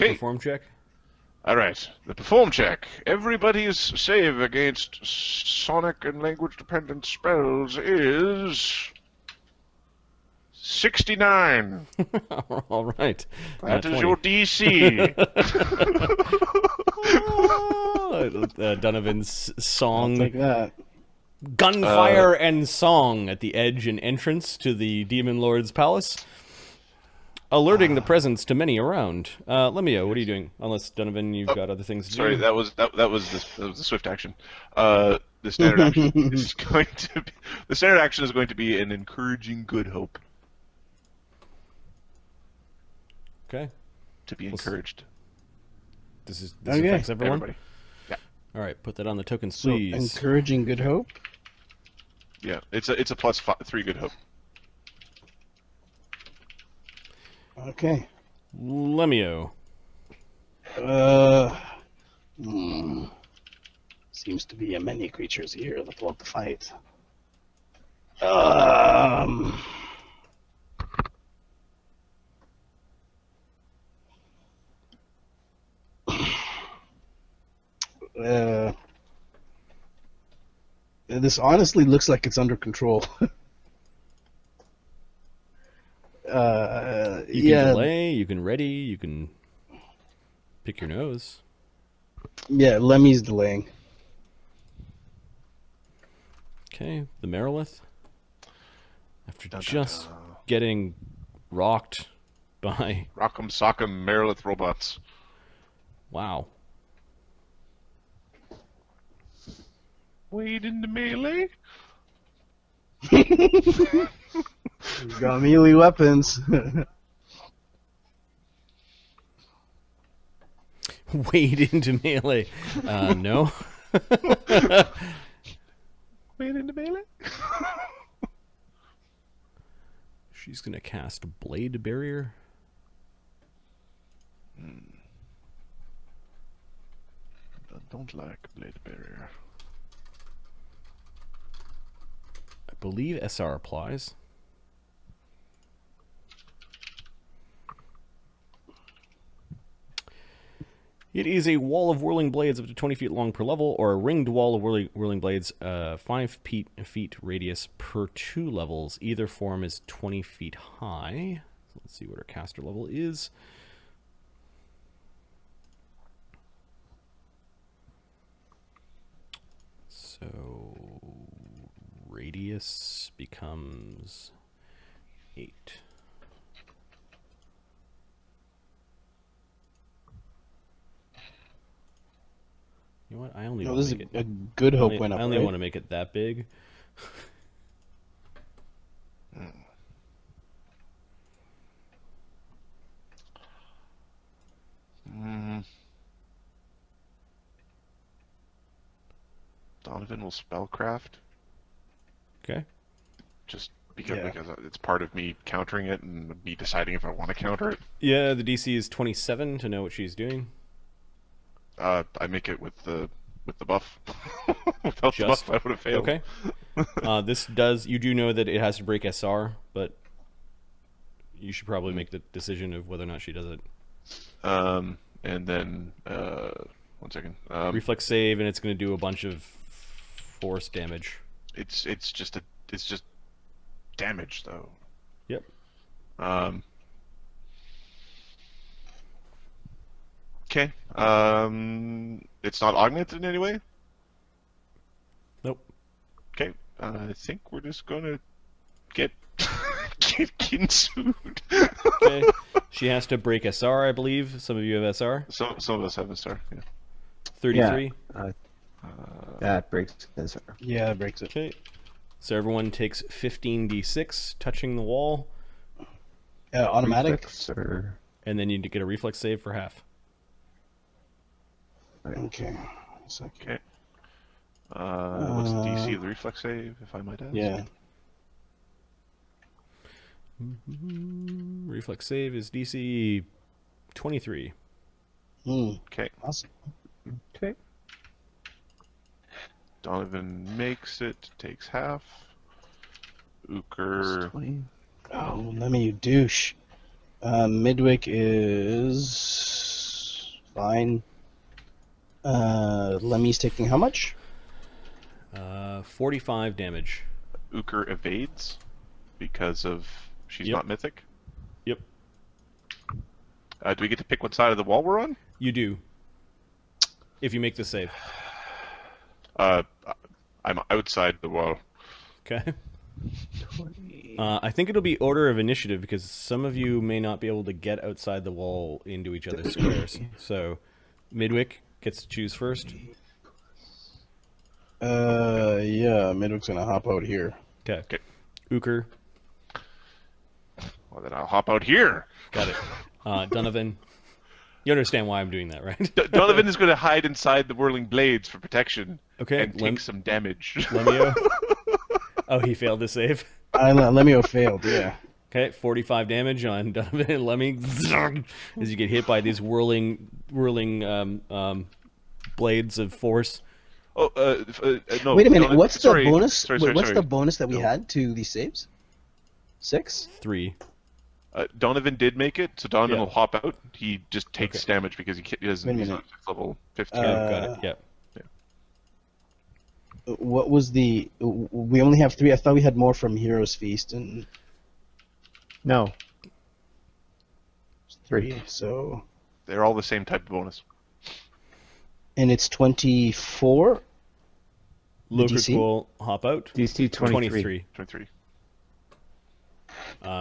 perform check? All right, the perform check. Everybody's save against sonic and language-dependent spells is 69. All right. That is 20. your DC. Donovan's song. I'll take that. Gunfire and song at the edge and entrance to the Demon Lord's palace, alerting the presence to many around. Lemio, what are you doing? Unless Donovan, you've got other things to do. Sorry, that was the swift action. The standard action is going to be an encouraging good hope. Okay. To be encouraged. This Okay. affects everyone. Everybody. Yeah. All right, put that on the tokens, So, please. encouraging good hope. Yeah, it's a +3 good hope. Okay. Lemio. Seems to be a many creatures here that want to fight. This honestly looks like it's under control. You can delay, you can ready, you can pick your nose. Yeah, Lemmy's delaying. Okay, the Merilith. After just getting rocked by... Rock'em sock'em Merilith robots. Wow. Wade into melee? He's got melee weapons. Wade into melee. No. Wade into melee? She's going to cast Blade Barrier. I don't like Blade Barrier. I believe SR applies. It is a wall of whirling blades up to 20 feet long per level, or a ringed wall of whirling blades, 5 feet radius per 2 levels. Either form is 20 feet high. So let's see what our caster level is. So radius becomes 8. You know what? I only No, want this to is make a it. good hope went up. I only right? want to make it that big. Donovan will spellcraft. Okay. Just because, Yeah. because it's part of me countering it and me deciding if I want to counter it. Yeah, the DC is 27 to know what she's doing. I make it with the buff. Without the buff, I would have failed. Okay. You do know that it has to break SR, but you should probably make the decision of whether or not she does it. And then, 1 second. Reflex save, and it's going to do a bunch of force damage. It's just damage though. Yep. Okay. It's not augmented in any way? Nope. Okay. I think we're just gonna get kinsued. Okay. She has to break SR, I believe. Some of you have SR. Some of us have a star, yeah. 33. Yeah, that breaks SR. Yeah, it breaks it. Okay. So everyone takes 15d6, touching the wall, Automatic. Or... and then you get a reflex save for half. Okay. So, Okay. What's the DC of the reflex save, if I might ask? yeah. Reflex save is DC 23. Okay. Awesome. Okay. Donovan makes it, takes half. Ooker. 20. Oh, let me, you douche. Midwick is Fine. Lemmy's taking how much? 45 damage. Uker evades because of she's Yep. not mythic. Yep. Do we get to pick what side of the wall we're on? You do. If you make the save. I'm outside the wall. Okay. I think it'll be order of initiative because some of you may not be able to get outside the wall into each other's squares. So, Midwick gets to choose first. Yeah, Midwick's gonna hop out here. Okay. Uker, Well, then I'll hop out here. got it. Donovan, you understand why I'm doing that, right? Donovan is going to hide inside the whirling blades for protection. Okay, And take some damage. Lemio. Oh, he failed to save. Lemio failed, yeah. Okay, 45 damage on Donovan and Lemmy as you get hit by these whirling blades of force. Oh, no. Wait a minute, what's sorry. the bonus? Sorry, what's sorry. the bonus that we No. had to these saves? 6? 3. Donovan did make it, so Donovan Yeah. will hop out. He just takes Okay. damage because he doesn't. Wait a He's minute. not level 15. Got it. Yeah. What was the... We only have 3. I thought we had more from Hero's Feast and No. 3, so... They're all the same type of bonus. And it's 24? Loker DC? will hop out. DC 23. 23.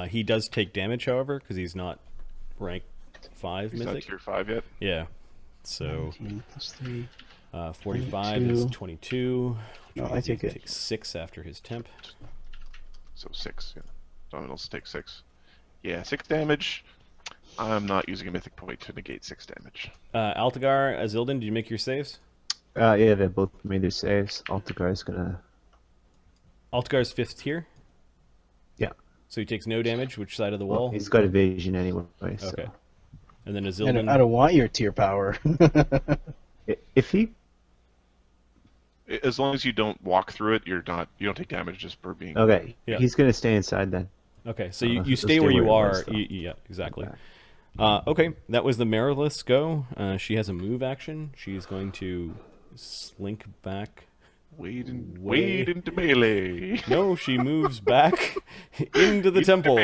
He does take damage, however, because he's not rank 5 He's not mythic. tier 5 yet. Yeah. So 19 plus 3. 45 is 22. No, I take it. Takes 6 after his temp. So 6. Yeah. Donovan will take 6. Yeah, 6 damage. I'm not using a mythic point to negate 6 damage. Altagar, Azildan, did you make your saves? Yeah, they both made their saves. Altagar is gonna. Altagar's 5th tier, Yeah. so he takes no damage. Which side of the Well, wall? he's got evasion anyway. So. Okay. And then I Azildan. don't want your tier power. If he. As long as you don't walk through it, you don't take damage just for being. Okay. Yeah. He's gonna stay inside then. Okay, so He'll you stay stay where you he are. was, though. Yeah, exactly. Okay. Okay, that was the Marilith's go. She has a move action. She's going to slink back. Wade Way- into melee. No, she moves back into the temple,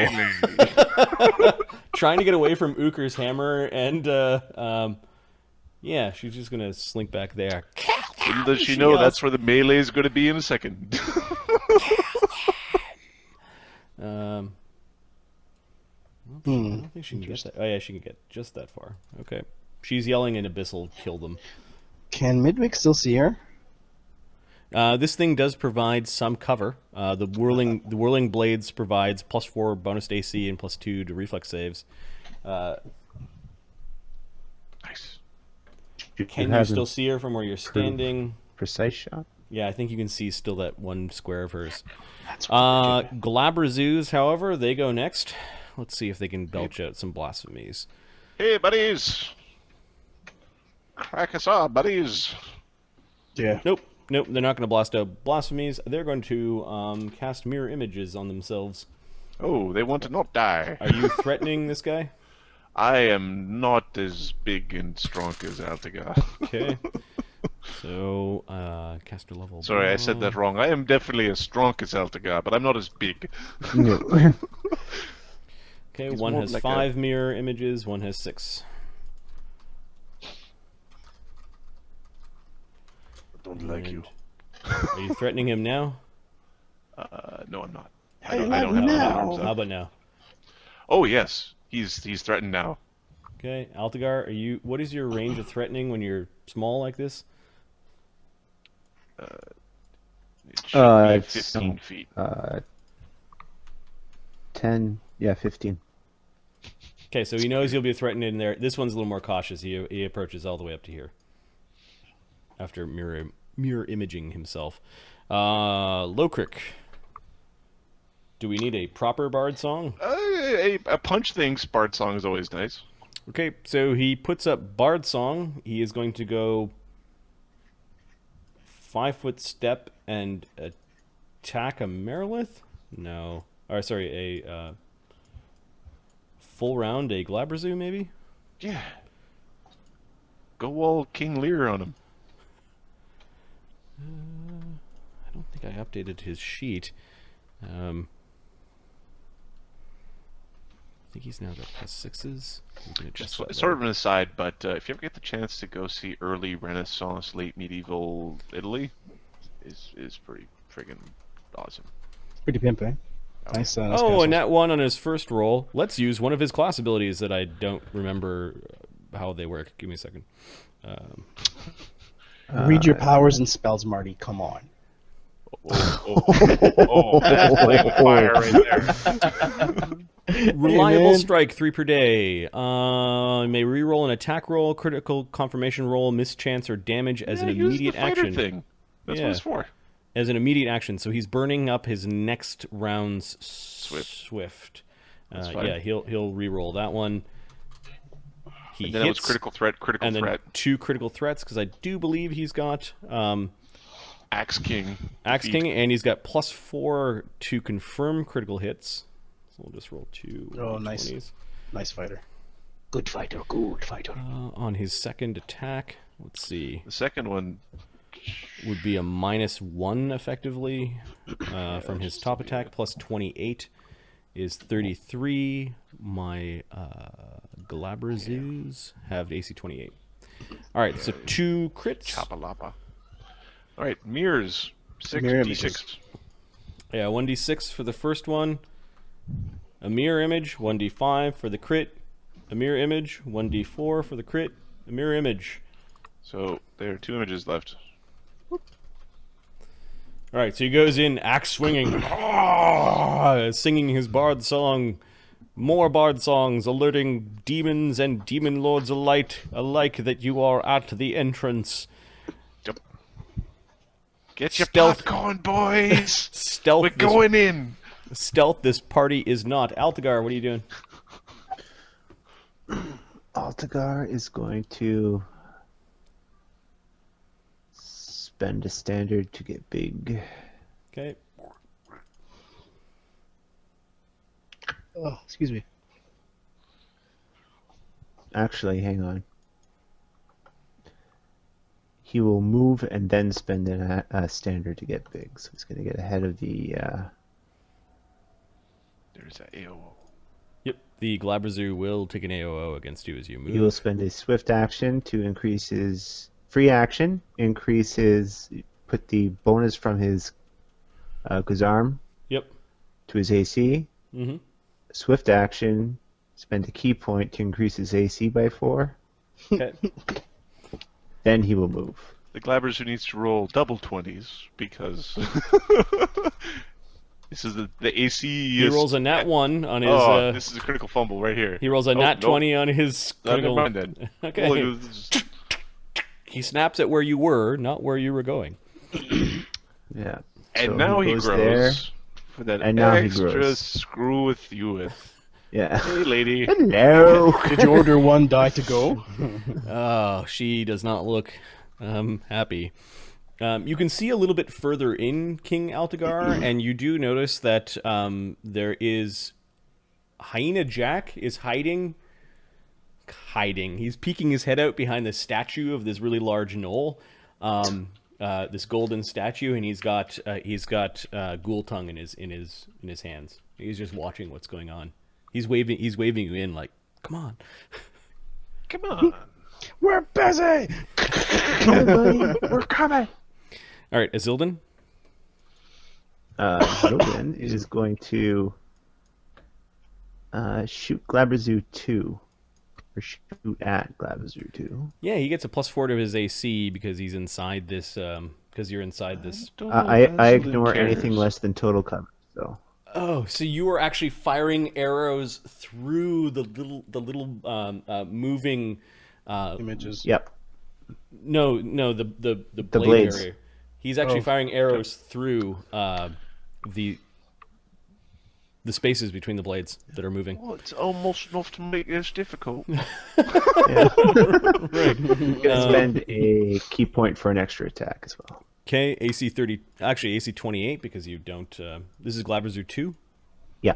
trying to get away from Uker's hammer, and yeah, she's just gonna slink back there. Little does she know that's where the melee is going to be in a second. I don't think she can get that. Oh yeah, she can get just that far. Okay, she's yelling, and Abyss will kill them. Can Midwick still see her? This thing does provide some cover. The whirling blades provides +4 bonus to AC and +2 to reflex saves. Nice. Can you still see her from where you're standing? Precise shot. Yeah, I think you can see still that one square of hers. That's what Glabrazoos, however, they go next. Let's see if they can belch out some blasphemies. Hey, buddies. Crack us up, buddies. yeah. Nope, they're not going to blast out blasphemies. They're going to cast mirror images on themselves. Oh, they want to not die. Are you threatening this guy? I am not as big and strong as Altagar. Okay. So, caster level. Sorry, I said that wrong. I am definitely as strong as Altagar, but I'm not as big. No. Okay, He's one more has like 5 mirror images, one has 6. Don't like you. Are you threatening him now? No, I'm not. Hey, I don't not have my now. arms How up. about now? Oh yes, he's threatened now. Okay, Altagar, are you? What is your range of threatening when you're small like this? It should be It's 15 feet. 10. Yeah, 15. Okay, so he knows you'll be threatened in there. This one's a little more cautious. He approaches all the way up to here after mirror imaging himself. Lokrik, do we need a proper bard song? A punch thing, Bard song is always nice. Okay, so he puts up bard song. He is going to go 5-foot step and attack a Marilith? No. Or sorry, a full round, a Glabrazoo maybe? Yeah. Go all King Lear on him. I don't think I updated his sheet. I think he's now got +6s. We can adjust that Sort of later. an aside, but if you ever get the chance to go see early Renaissance, late medieval Italy, is pretty friggin' awesome. Pretty pimp, eh? Nice. Nice Oh, castles. and that one on his first roll. Let's use one of his class abilities that I don't remember how they work. Give me a second. Read your powers and spells, Marty. Come on. That's playing fire right there. Reliable man. strike, 3 per day. May reroll an attack roll, critical confirmation roll, mischance, or damage as an Yeah, use immediate the fighter action. thing. That's Yeah. what it's for. As an immediate action, so he's burning up his next round's swift. That's fine. Yeah, he'll reroll that one. He And then it was hits, critical threat, and then threat. 2 critical threats because I do believe he's got Axe King. Axe defeat. King, and he's got +4 to confirm critical hits. So we'll just roll 2. Oh, nice. d20s. Nice fighter. Good fighter. Good fighter. On his second attack, let's see, The second one, would be a -1 effectively from his top attack, +28 is 33. My Glabrazoos have AC 28. All right, so 2 crits. Chapalapa. All right, mirrors. 6 Mirror d6. images. Yeah, 1d6 for the first one. A mirror image, 1d5 for the crit. A mirror image, 1d4 for the crit. A mirror image. So there are 2 images left. All right, so he goes in, axe swinging, singing his bard song. More bard songs, alerting demons and demon lords alike that you are at the entrance. Yep. Get your Stealth. popcorn, boys. Stealth. We're going in. Stealth. This party is not. Altagar, what are you doing? Altagar is going to spend a standard to get big. Okay. Oh, excuse me. Actually, hang on. He will move and then spend a standard to get big. So he's going to get ahead of the... There's a AOO. Yep. The Glabrazoo will take an AOO against you as you move. He will spend a swift action to increase his free action, put the bonus from his Guzarm Yep. to his AC. Mm-hmm. Swift action, spend a key point to increase his AC by 4. Okay. Then he will move. The Glabbers who needs to roll double 20s because this is the AC. He rolls a nat 1 on his. This is a critical fumble right here. He rolls a nat 20 on his Never critical. mind then. Okay. Well, it was- He snaps at where you were, not where you were going. Yeah. and So now he goes grows there. for that And now he extra grows. screw with you with. Yeah. Hey, lady. Hello. Did you order one die to go? Oh, she does not look happy. You can see a little bit further in King Altagar, and you do notice that there is Hyena Jack is hiding. He's peeking his head out behind the statue of this really large gnoll, this golden statue, and he's got ghoul tongue in his hands. He's just watching what's going on. He's waving you in like, come on. Come on. We're busy. We're coming. All right, Azildan. Logan is going to shoot Glabrazoo 2. Or shoot at Glabrazoo 2. Yeah, he gets a +4 to his AC because he's inside this. Because you're inside this. I ignore anything less than total cover. So Oh, so you were actually firing arrows through the little moving. Images. yep. No, the blade blades. barrier. He's actually firing arrows through the spaces between the blades that are moving. Oh, it's almost enough to make this difficult. Yeah. Right. Gonna spend a key point for an extra attack as well. Okay, AC 30. Actually, AC 28 because you don't. This is Glabrazoo 2. Yeah.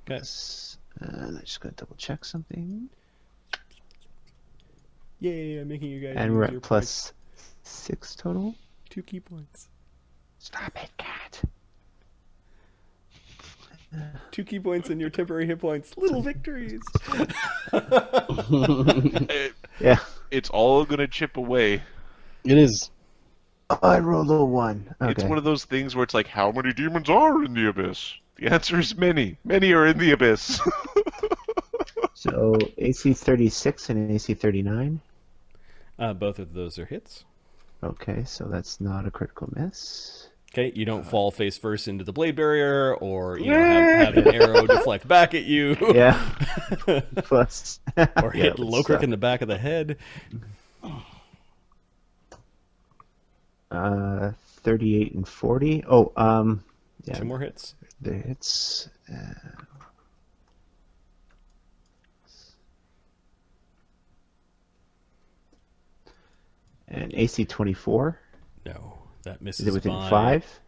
Okay. I'm just gonna double check something. Yay, I'm making you guys And use we're your at plus 6 total. points. 2 key points. Stop it, cat. 2 key points and your temporary hit points. Little victories. Yeah. It's all gonna chip away. It is. Oh, I rolled a 1. Okay. It's one of those things where it's like, how many demons are in the abyss? The answer is many. Many are in the abyss. So AC 36 and AC 39. Both of those are hits. Okay, so that's not a critical miss. Okay, you don't fall face first into the blade barrier, or have an arrow deflect back at you. Yeah. Plus. Or hit Lokrik in the back of the head. 38 and 40. Oh, yeah. 2 more hits. The hits. And AC 24. No, that misses. Is it within by 5?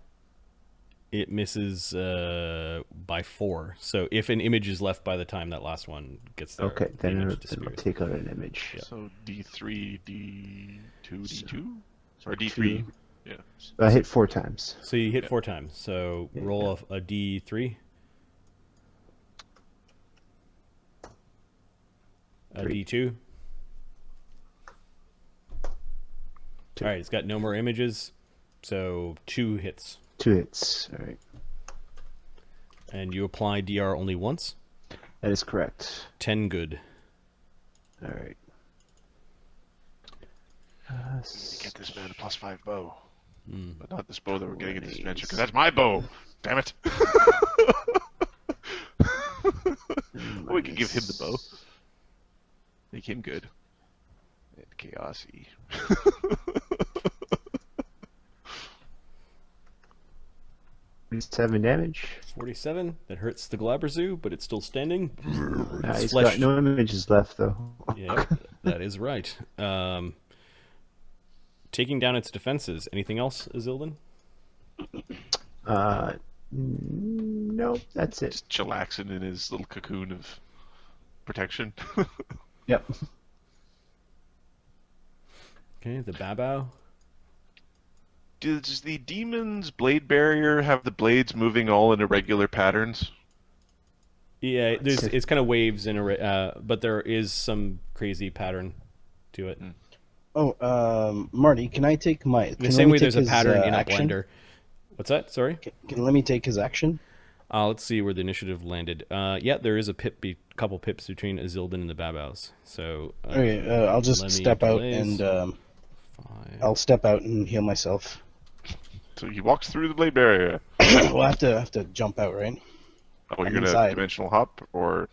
It misses by 4. So if an image is left by the time that last one gets there, Okay, the then image I'll disappears. take out an image. Yeah. So D3, D2, D2? Or D3. Yeah. I hit 4 times. So you hit 4 times. So Yeah, roll a D3. A 3. D2. All right, it's got no more images, so 2 hits. 2 hits. All right. And you apply DR only once. That is correct. 10 good. All right. Get this man a +5 bow. Mm. But not this bow that we're getting in this adventure, because that's my bow! Damn it! We can give him the bow. Make him good. And chaosy. 7 damage. 47. That hurts the Glabrezu, but it's still standing. He's flesh- got no images left, though. Yeah, that is right. Taking down its defenses. Anything else, Azildan? Nope, that's it. Just chillaxing in his little cocoon of protection. Yep. Okay, the Babao. Does the demon's blade barrier have the blades moving all in irregular patterns? Yeah, it's kind of waves in a, but there is some crazy pattern to it. Oh, Marty, can I take my... The same way there's a pattern in a action? blender. What's that? Sorry? Let me take his action? Let's see where the initiative landed. Yeah, there is a couple pips between Azildan and the Babaus. So Okay, I'll just step out and 5. I'll step out and heal myself. So he walks through the blade barrier. Well, I have to jump out, right? Oh, you're I'm gonna inside. dimensional hop, or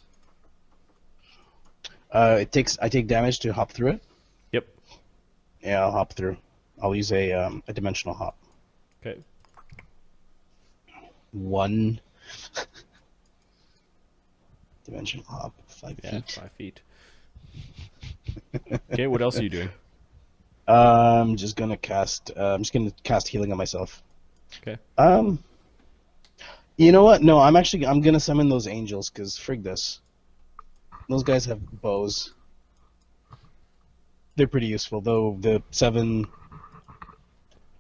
I take damage to hop through it. Yep. Yeah, I'll hop through. I'll use a dimensional hop. Okay. 1 dimensional hop, 5 Yeah, feet. 5 feet. Okay, what else are you doing? I'm just gonna cast healing on myself. Okay. You know what? No, I'm gonna summon those angels because frig this. Those guys have bows. They're pretty useful, though. The 7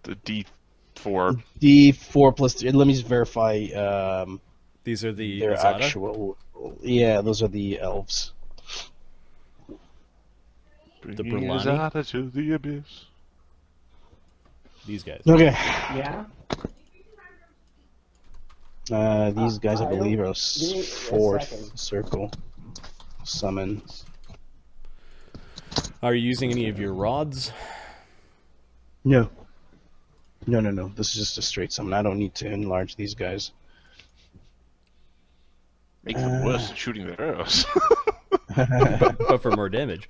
the D4. D4 plus 3. Let me just verify. These are the Their Azada? actual. Yeah, those are the elves. Bringing Brillani? Azada to the abyss. These guys. Okay. Yeah. These guys, I believe, are give me a 4th second. circle. Summon. Are you using any of your rods? No. No. This is just a straight summon. I don't need to enlarge these guys. Make them worse at shooting their arrows. But for more damage.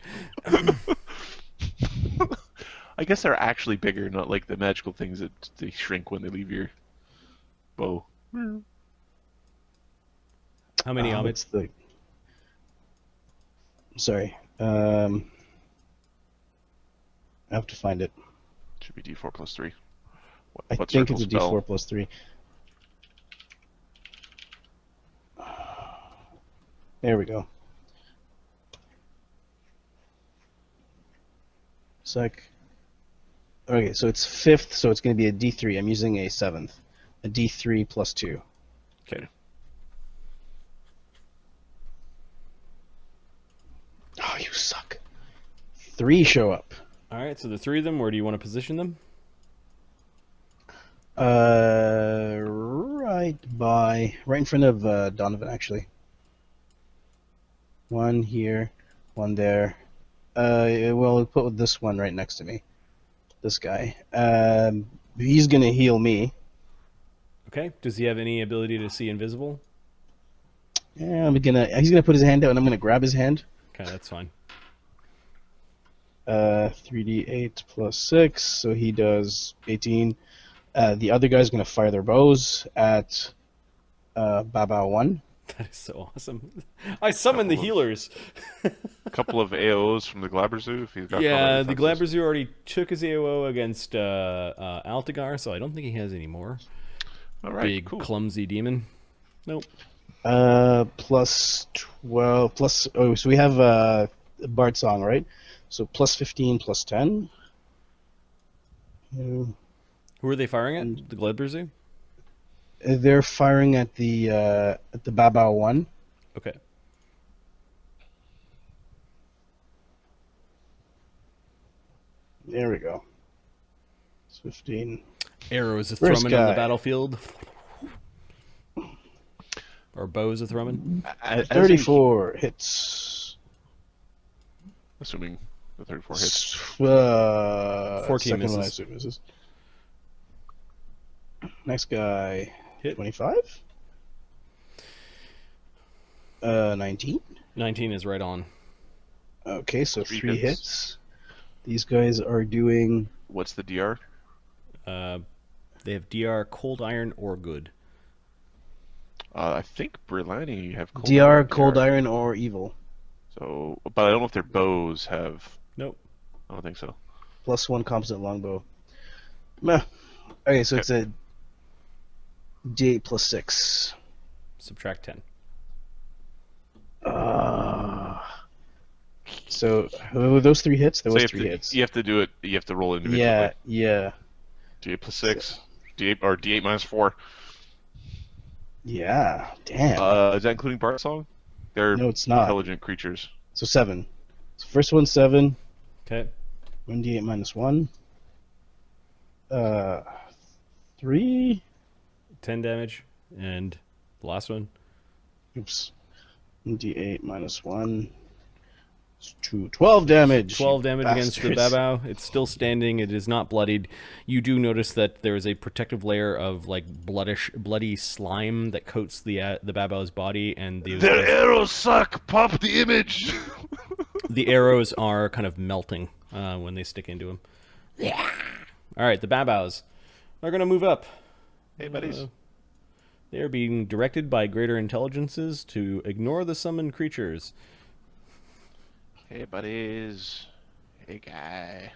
I guess they're actually bigger, not like the magical things that they shrink when they leave your bow. How many Amit? What's the... Sorry. I have to find it. Should be D4 plus 3. I What think circle it's a spell? D4 plus 3. There we go. sec. Okay, so it's 5th, so it's going to be a D3. I'm using a 7th. A D3 plus 2. Okay. Oh, you suck. 3 show up. All right, so the 3 of them, where do you want to position them? Right in front of Donovan, actually. 1 here, 1 there. We'll put this one right next to me. This guy. He's gonna heal me. Okay. Does he have any ability to see invisible? Yeah, he's gonna put his hand out, and I'm gonna grab his hand. Okay, that's fine. 3d8 plus 6, so he does 18. The other guy's gonna fire their bows at Baba 1. That is so awesome. I summoned the healers. A couple of AOs from the Glabrezu if he's got. Yeah, the Glabrezu already took his AOO against Altagar, so I don't think he has any more. All right, Big, cool. clumsy demon. Nope. Plus 12, plus... Oh, so we have Bard Song, right? So plus 15, plus 10. Who are they firing at? The Glabrezu? They're firing at the Baba 1. Okay. There we go. It's 15. Arrows are First thrumming on the guy. battlefield. Or bows are thrumming. 34 hits. Assuming the 34 hits. 14 second one I misses. assume misses. Next guy. Hit. 25. 19. 19 is right on. Okay, so 3 3 hits. hits. These guys are doing What's the DR? They have DR, Cold Iron, or Good. I think Brilani have cold DR, iron, Cold Iron, or Evil. So, but I don't know if their bows have. Nope. I don't think so. Plus 1 composite longbow. Meh. Okay, so it's a D8 plus 6. Subtract 10. So were those 3 hits? There So was you have 3 to, hits. You have to do it. You have to roll individually. Yeah. D8 plus 6. D8 or D8 minus 4. Yeah. Damn. Is that including Bart Song? They're No, it's not. intelligent creatures. So 7. So first one's 7. Okay. 1d8 minus 1. 3. 10 damage. And the last one. Oops. 1d8 minus 1. It's 12 damage. 12 damage against the bastards. Babao. It's still standing. It is not bloodied. You do notice that there is a protective layer of like bloody slime that coats the Babao's body, and Their arrows suck. Pop the image. the arrows are kind of melting when they stick into him. Yeah. All right, the Babaos are going to move up. Hey, buddies. They are being directed by greater intelligences to ignore the summoned creatures. Hey, buddies. Hey, guy.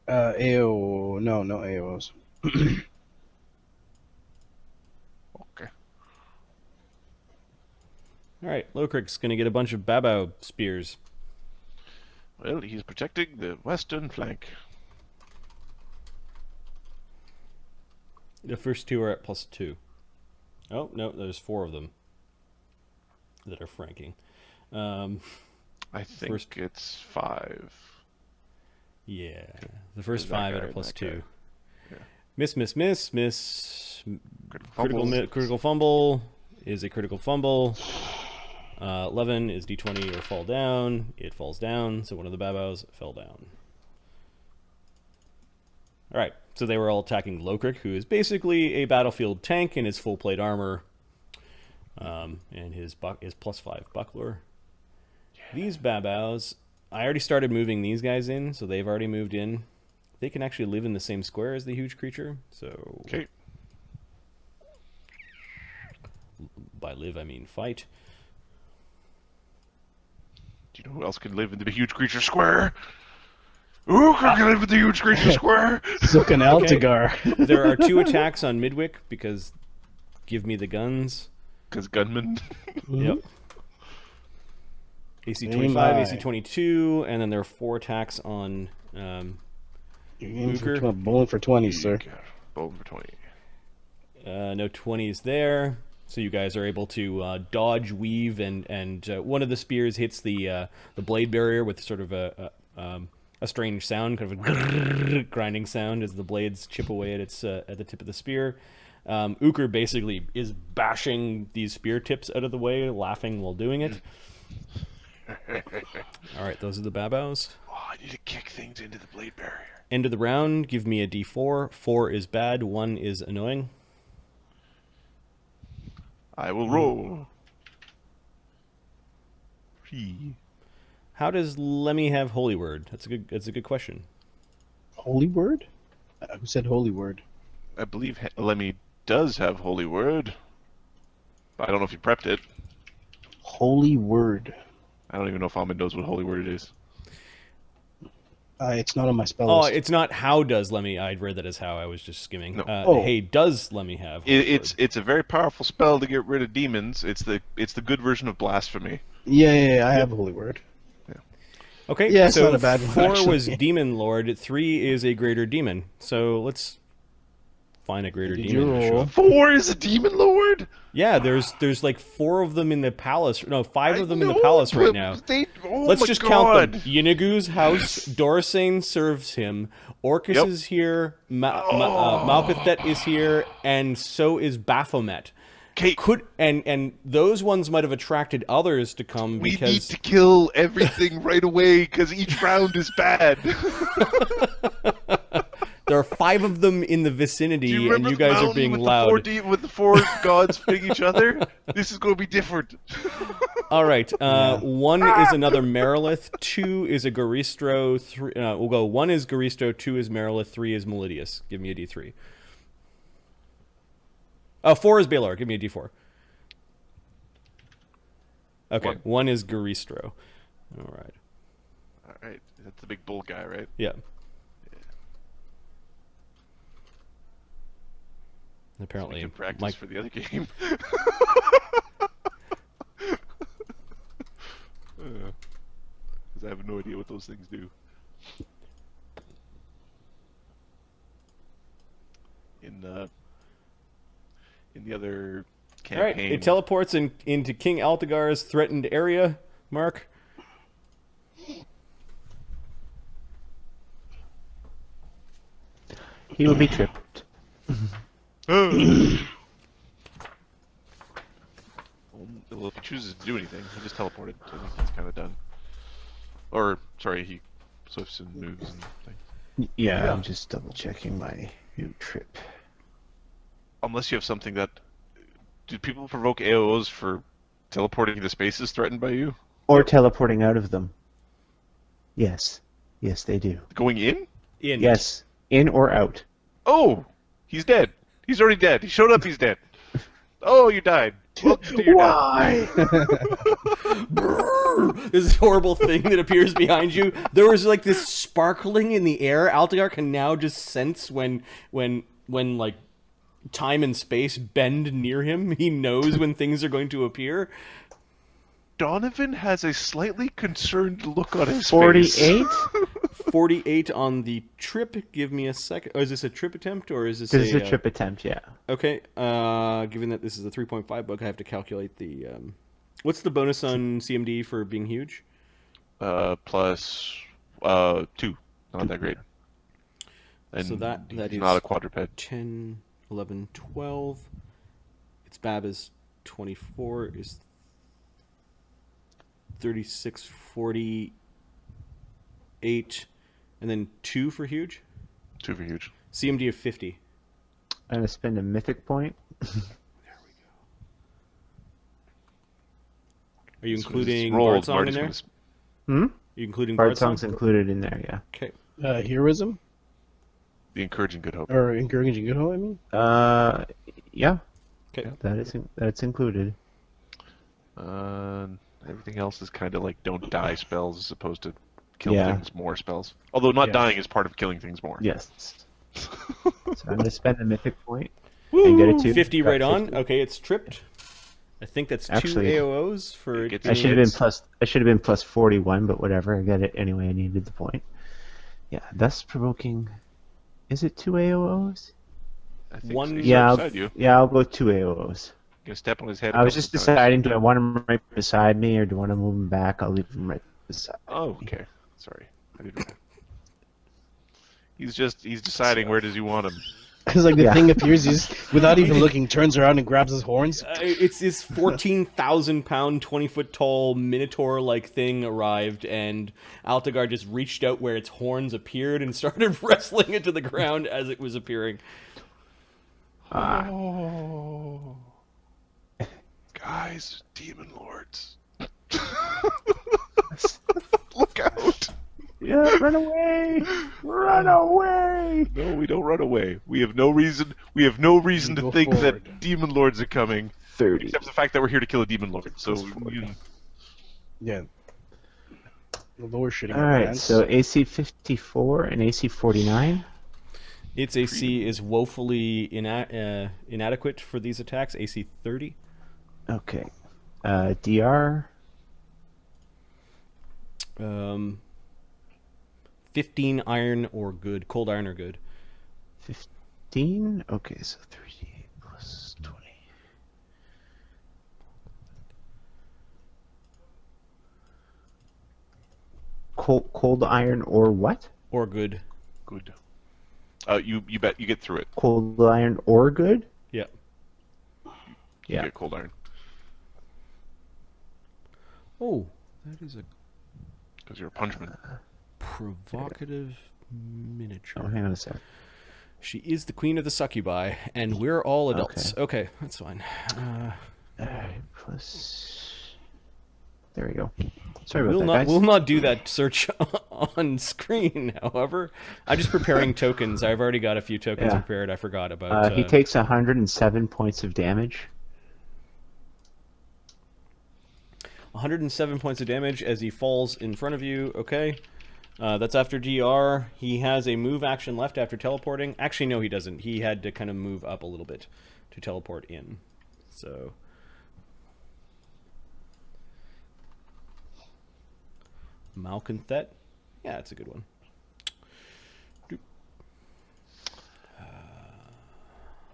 AO. No AOs. Okay. All right, Locrick's going to get a bunch of Babao spears. Well, he's protecting the western flank. The first 2 are at +2. Oh, no, there's 4 of them that are franking. I think First- it's 5. Yeah, the first There's that 5 guy at a and that +2. guy. Yeah. Miss. Critical fumbles. Critical fumble is a critical fumble. 11 is d20 or fall down. It falls down, so one of the Babaos fell down. All right, so they were all attacking Locrick, who is basically a battlefield tank in his full plate armor, and his +5 buckler. These Babaos, I already started moving these guys in, so they've already moved in. They can actually live in the same square as the huge creature, so Okay. by live I mean fight. Do you know who else can live in the huge creature square? Who can live in the huge creature square? Zook and Altagar. There are 2 attacks on Midwick because give me the guns. Because gunmen. Yep. AC Hey, 25, my. AC 22, and then there are 4 attacks on Uker? Come on, bowling for 20, sir. Bowling for 20. No 20s there. So you guys are able to dodge, weave, and one of the spears hits the blade barrier with sort of a strange sound, kind of a grinding sound as the blades chip away at its at the tip of the spear. Uker basically is bashing these spear tips out of the way, laughing while doing it. All right, those are the babos. Oh, I need to kick things into the blade barrier. End of the round, give me a d4. 4 is bad, 1 is annoying. I will roll. How does Lemmy have Holy Word? That's a good question. Holy Word? Who said Holy Word? I believe Lemmy does have Holy Word. I don't know if he prepped it. Holy Word. I don't even know if Ahmed knows what Holy Word is. It's not on my spell Oh, list. it's not how does Lemmy. I'd read that as how. I was just skimming. No. Hey, does Lemmy have Holy Word? It's a very powerful spell to get rid of demons. It's the good version of blasphemy. Yeah, I have Holy Word. Okay, Yeah, it's so not a bad one, 4 actually. was Demon Lord, 3 is a Greater Demon. So let's find a Greater Did you Demon. roll? 4 is a demon lord. Yeah, there's like 4 of them in the palace. No, 5 of them in the palace right now. Let's just count them. Yeenoghu's house, Dorsane serves him. Orcus is here. Malchanthet is here, and so is Baphomet. And those ones might have attracted others to come We because need to kill everything right away because each round is bad. there are 5 of them in the vicinity, Do you and remember you the guys are mountain being with loud. with the 4 gods fighting each other? This is going to be different. All right. 1 is another Merilith. 2 is a Garistro. 3. We'll go. 1 is Garistro. 2 is Merilith. 3 is Melidius. Give me a D3. 4 is Baelor. Give me a D4. Okay. 1 is Garistro. All right. All right, that's the big bull guy, right? Yeah. Apparently, We can practice Mike. for the other game. Because I have no idea what those things do. In the other All right. campaign, It teleports into King Altagar's threatened area. Mark. He will be tripped. well, if he chooses to do anything, he just teleported. So I think he's kind of done. Or, sorry, he swifts and moves and things. Yeah, I'm just double checking my new trip. Unless you have something that... Do people provoke AOs for teleporting to spaces threatened by you? Or teleporting out of them. Yes. Yes, they do. Going in? In. Yes. In or out. Oh! He's dead. He's already dead. He showed up, he's dead. Oh, you died. Welcome to your Why? This horrible thing that appears behind you. There was like this sparkling in the air. Altagar can now just sense when like time and space bend near him. He knows when things are going to appear. Donovan has a slightly concerned look on his face. 48? 48 on the trip. Give me a second. Oh, is this a trip attempt or is this This is a trip attempt, yeah. Okay. Given that this is a 3.5 book, I have to calculate the. What's the bonus on CMD for being huge? Plus 2. Not that great. And So that he's is not a quadruped. 10, 11, 12. Its Bab is 24. Is 36, 48, and then 2 for huge. 2 for huge. CMD of 50. I'm going to spend a mythic point. Are you So including it's rolled, Bardsong in Marty's there? gonna Hmm? You including Bard Bardsong? Song's included in there, yeah. Okay. Heroism? The encouraging good hope. Or encouraging good hope, I mean? Yeah. Okay. That's included. Everything else is kind of like don't die spells as opposed to kill Yeah. things more spells. Although not Yeah. dying is part of killing things more. Yes. So I'm going to spend a mythic point and get it to 50 right got on. 50. Okay, it's tripped. I think that's Actually, 2 AOs for. it gets- I should have been plus 41, but whatever. I got it anyway. I needed the point. Yeah, thus provoking. Is it 2 AOOs? I think One- so. He's Yeah, right beside you. I'll go 2 AOOs. Gonna step on his head. I was just deciding, do I want him right beside me or do I want to move him back? I'll leave him right beside. Oh, okay. Sorry. I didn't. He's deciding where does he want him. Because like the Yeah. thing appears, he's without even looking, turns around and grabs his horns. It's this 14,000-pound, 20-foot-tall Minotaur-like thing arrived, and Altagar just reached out where its horns appeared and started wrestling it to the ground as it was appearing. Oh. Guys, demon lords. Look out! Yeah, run away! Run away! No, we don't run away. We have no reason. We have no reason to Go think forward. that demon lords are coming, 30. except the fact that we're here to kill a demon lord. So, Yeah. The lower shitting. All right, so AC 54 and AC 49. Its AC is woefully inadequate for these attacks, AC 30. Okay. DR. 15 iron or good. Cold iron or good. 15. Okay, so 38 plus 20. Cold iron or what? Or good. good. You bet you get through it. Cold iron or good? Yeah. You Yeah. get cold iron Oh, that is a because you're a punchman. provocative miniature. Oh, hang on a sec. She is the queen of the succubi, and we're all adults. Okay, that's fine. Alright, plus. There we go. Sorry about We'll that, guys. not do that search on screen, however. I'm just preparing tokens. I've already got a few tokens Yeah. prepared. I forgot about... He takes 107 points of damage. 107 points of damage as he falls in front of you. Okay. That's after DR. He has a move action left after teleporting. Actually, no, he doesn't. He had to kind of move up a little bit to teleport in. So... Malchanthet. Yeah, that's a good one.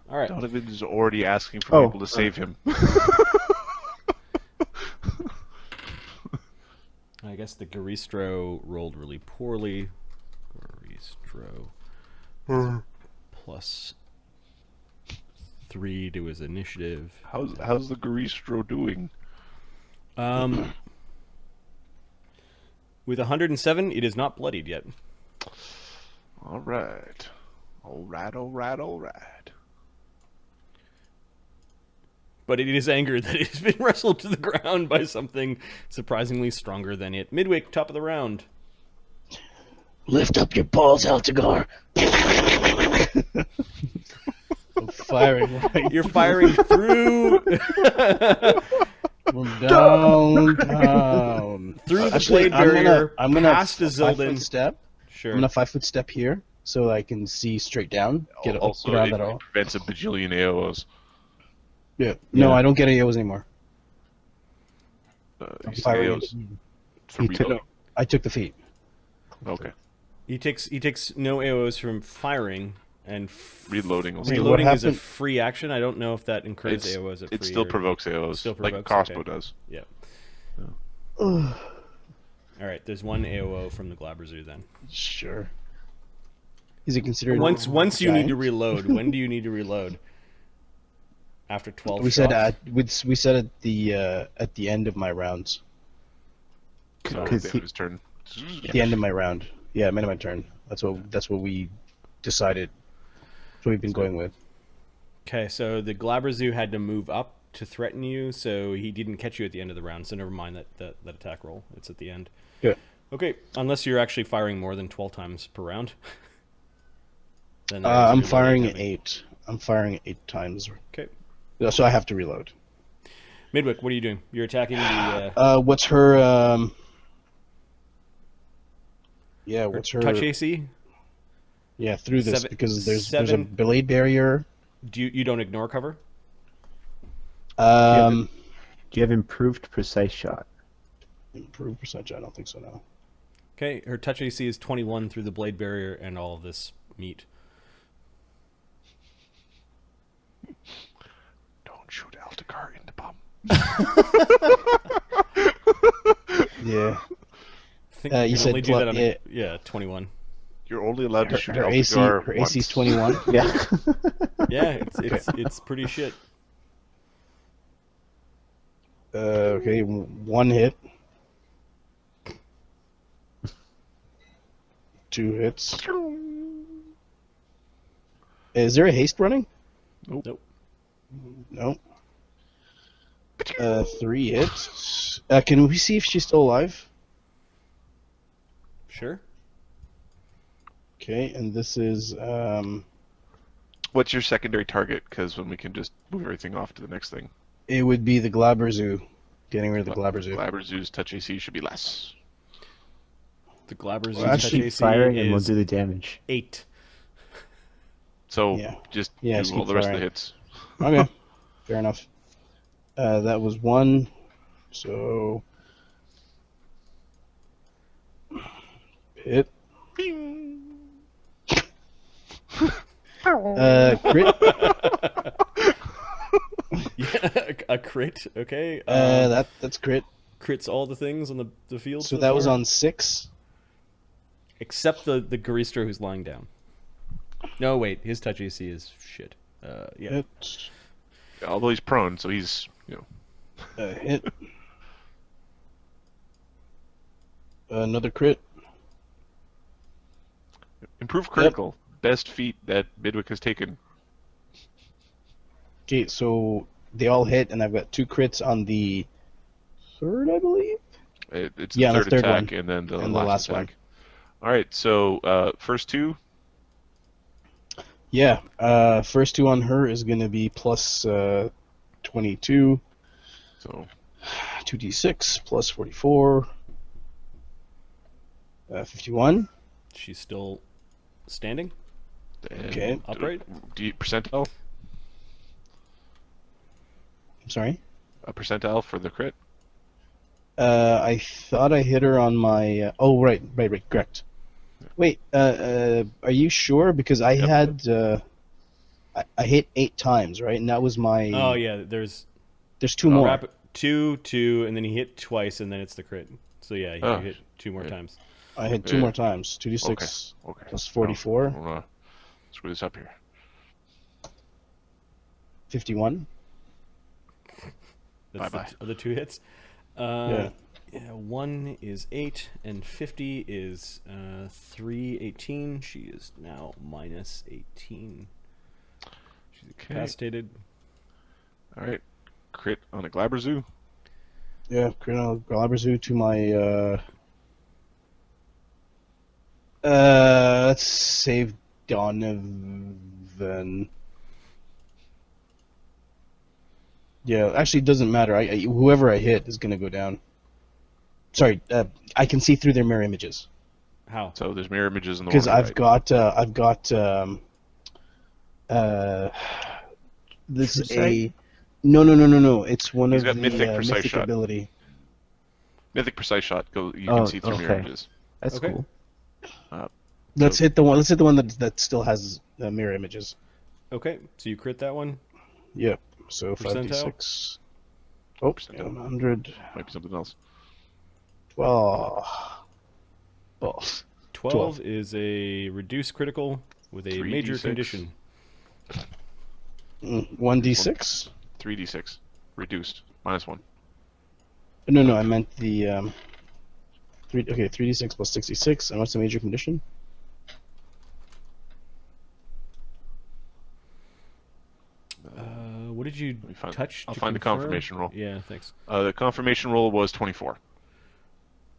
All right. Donovan is already asking for Oh, people to save him. I guess the Garistro rolled really poorly. Garistro plus 3 to his initiative. How's the Garistro doing? With 107, it is not bloodied yet. All right. All right. But it is angered that it has been wrestled to the ground by something surprisingly stronger than it. Midwick, top of the round. Lift up your balls, Altagar. I'm firing right You're firing through from downtown. through the Actually, blade barrier, I'm gonna past a 5 foot Zildin. step. Sure. I'm gonna 5 foot step here so I can see straight down. Get Also, around it that all. prevents a bajillion AOs. Yeah. No, Yeah. I don't get AOs anymore. You say Firing. AOs for He took- reloading. I took the feat. Okay. He takes no AOs from firing, and Reloading also. reloading is a happened- free action. I don't know if that incurs It's- AOs at free. It still or- provokes AOs, Still like provokes, crossbow okay. does. Yeah. Ugh. All right. There's one AOO from the Glabrezu then. Sure. Is it considered Once you need to giant? reload, when do you need to reload? After 12 We said shots? we said at the end of my rounds. So Because at his turn. At the end of my round. Yeah, end of my turn. That's what we decided. That's what we've been going with. Okay, so the Glabrezu had to move up to threaten you, so he didn't catch you at the end of the round. So never mind that attack roll. It's at the end. Yeah. Okay, unless you're actually firing more than 12 times per round. Then I'm there's firing reloading 8. I'm firing 8 times. Okay. So I have to reload. Midwick, what are you doing? You're attacking the What's her yeah, what's her touch AC? Yeah, through this Seven- because there's a seven- blade barrier. Do you don't ignore cover? Um Do you have improved precise shot? Improved percentage, I don't think so now. Okay, her touch AC is 21 through the blade barrier and all of this meat. Don't shoot Altacar in the bum. Yeah. I think you you can said only do that on yeah. yeah, 21. You're only allowed to shoot Her Altacar AC once. is 21. Yeah. Yeah, it's pretty shit. Okay, one hit. 2 hits. Is there a haste running? Nope. No. 3 hits. Can we see if she's still alive? Sure. Okay, and this is What's your secondary target? Because when we can just move everything off to the next thing. it would be the Glabberzoo. Getting rid of the Glabberzoo. Glabberzoo's touch AC should be less. The Glabberzoo's Well, touch actually, AC Firing and we'll is do the damage. 8. So Yeah. just Yeah, do just all keep the rest of firing. the hits. Okay, fair enough. That was 1, so hit. Crit. Yeah, a crit. Okay. That's crit. Crits all the things on the field. So that was far? on 6. Except the Garistro who's lying down. No, wait. His touch AC is shit. Yeah. Hit. Although he's prone, so he's Hit. Another crit. improved critical. Best feat that Midwick has taken. Okay, so they all hit, and I've got 2 crits on the 3rd, I believe. It's Yeah, the the third third attack one. and then the And the last last one. attack. All right, so first 2. Yeah, first 2 on her is going to be plus 22, So 2d6, plus 44, 51. She's still standing. and Okay. Upright? Do you percentile? I'm sorry. A percentile for the crit? I thought I hit her on my. Oh, right, correct. Wait, are you sure? Because I Yep. had. I hit 8 times, right? And that was my. Oh yeah, there's There's 2 more. rapid 2, and then he hit twice, and then it's the crit. So yeah, you Oh, hit 2 more yeah. times. I hit 2 Yeah. more times. 2d6 Okay. plus 44, I'm gonna screw this up here. 51. That's Bye-bye. the other 2 hits. Yeah. Yeah, 1 is 8, and 50 is 318. She is now minus 18. She's incapacitated. All right, crit on a Glabberzoo. Yeah, Colonel Glabberzoo to my. Let's save Donovan. Yeah, actually, it doesn't matter. Whoever I hit is gonna go down. Sorry, I can see through their mirror images How? So there's mirror images in the because one on the I've got this is True a no. It's one He's of got the mythic precise mythic shot. ability. Mythic precise shot. You Oh, can see through mirror okay. images. That's Okay. cool. Let's hit the one. Let's hit the one that still has mirror images. Okay, so you crit that one. Yep. So Percentile? 5d6. Oh, Percentile. 100. Might be something else. 12. 12 is a reduced critical with a 3d6. major condition. 1d6? 3d6 reduced -1. No, I meant the 3d6 plus 66. And what's the major condition? What did you Let me find- touch? I'll to find the confirm? confirmation roll. Yeah, thanks. The confirmation roll was 24.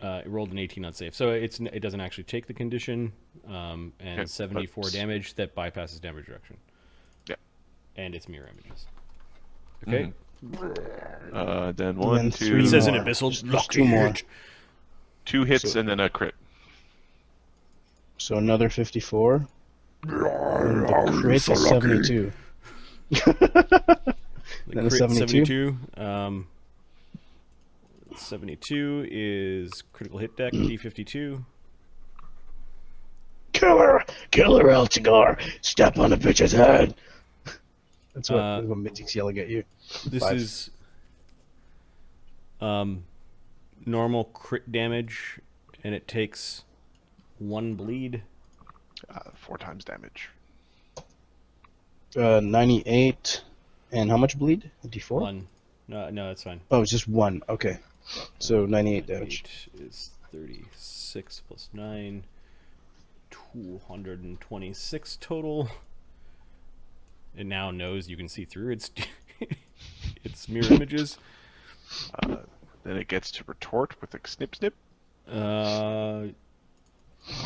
It rolled an 18 on save, so it doesn't actually take the condition, and Okay, 74 but- damage that bypasses damage reduction. Yeah. And it's mirror images. Okay. Then one, then two, three It says an more. abyssal. Just 2 more. 2 hits So- and then a crit. So another 54. And the crit is 72. The Then a crit 72? 72. 72 is critical hit deck, D52. Killer Eltigar, step on the bitch's head. That's what Mythic's yelling at you. This 5. is normal crit damage, and it takes 1 bleed. 4 times damage. 98, and how much bleed? A D4? 1. No, that's fine. Oh, it's just 1. Okay, so 98 damage. 8 is 36 plus 9, 226 total. It now knows you can see through its its mirror images. Then it gets to retort with a snip.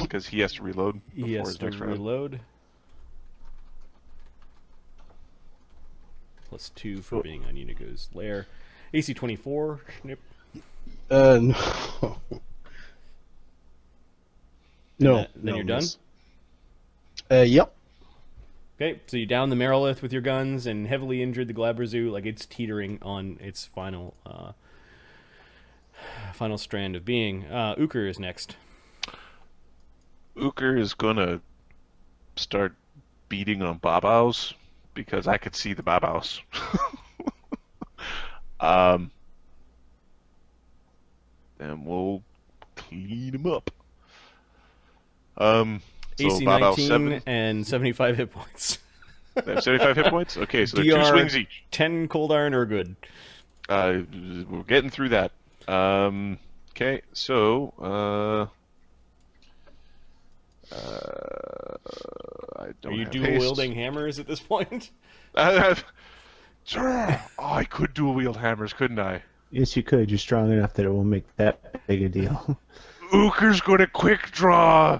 Because he has to reload before He has his to next round. reload. Plus 2 for being on Yeenoghu's lair. AC 24. Snip. No. Then no, you're done? miss. Yep. Okay, so you down the Marilith with your guns and heavily injured the Glabrezu, like it's teetering on its final strand of being. Uker is next. Uker is gonna start beating on Babaus because I could see the Babaus. And we'll clean him up. So AC Babaus 19 7. and 75 hit points. They have 75 hit points? Okay, so they're 2 DR swings each. 10 cold iron are good. We're getting through that. Okay, so I don't Are you have dual haste. wielding hammers at this point? Sure. Oh, I could dual wield hammers, couldn't I? Yes, you could. You're strong enough that it won't make that big a deal. Uker's gonna quick draw.